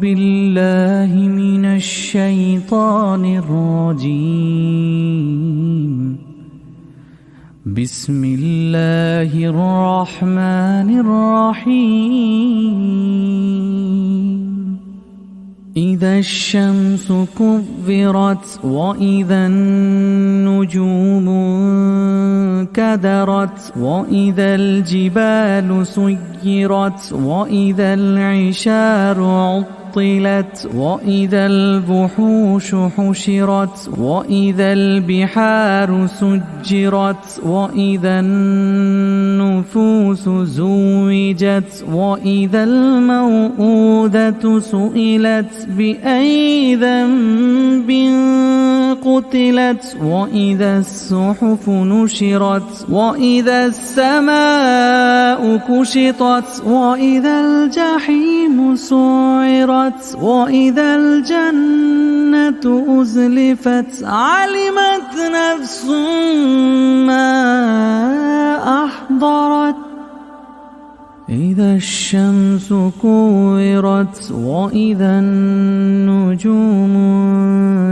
بالله من الشيطان الرجيم. بسم الله الرحمن الرحيم. إذا الشمس كورت وإذا النجوم انكدرت وإذا الجبال سيرت وإذا العشار عطلت وإذا الوحوش حشرت وإذا البحار سجرت وإذا النفوس زوجت وإذا الموءودة سئلت بأي ذنب قتلت وإذا الصحف نشرت وإذا السماء كشطت وإذا الجحيم سعرت وإذا الجنة أزلفت علمت نفس ما أحضرت. إذا الشمس كورت وإذا النجوم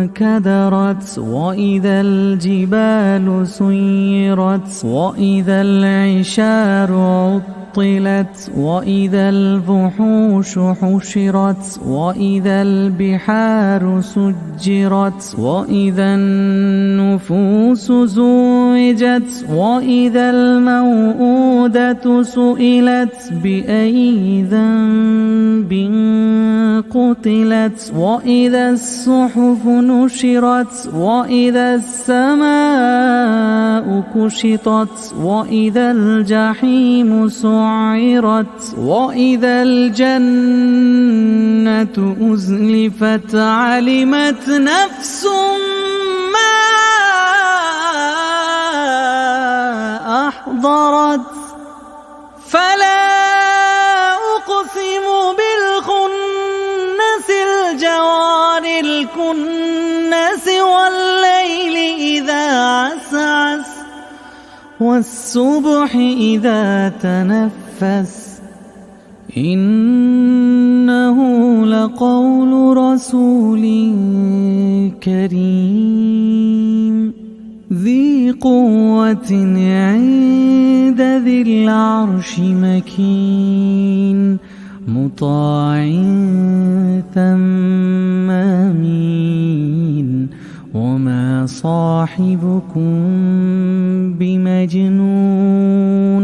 انكدرت وإذا الجبال سيرت وإذا العشار عطلت وإذا الوحوش حشرت وإذا البحار سجرت وإذا النفوس زوجت وإذا الموءودة سئلت بأي ذنب قتلت وإذا الصحف نشرت وإذا السماء كشطت وإذا الجحيم سعرت وإذا الجنة أزلفت علمت نفس ما أحضرت. فلا أقسم بالخنس الجوار الكنس والليل إذا عسعس والصبح إذا تنفس إنه لقول رسول كريم ذي قوة عند ذي العرش مكين مطاع ثم أمين وما صاحبكم بمجنون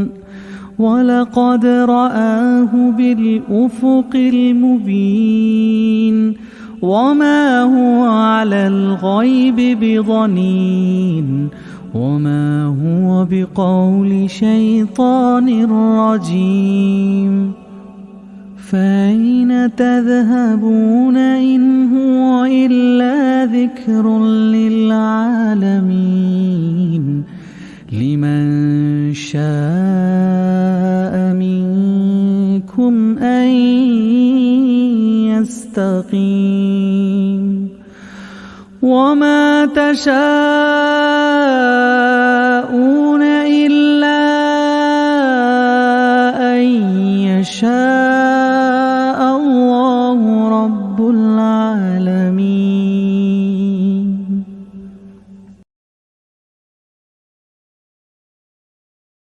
ولقد رآه بالأفق المبين وما هو على الغيب بضنين وما هو بقول شيطان رجيم. فأين تذهبون إن هو إلا ذكر للعالمين لمن شاء منكم أن يستقيم وما تشاءون إلا أن يشاء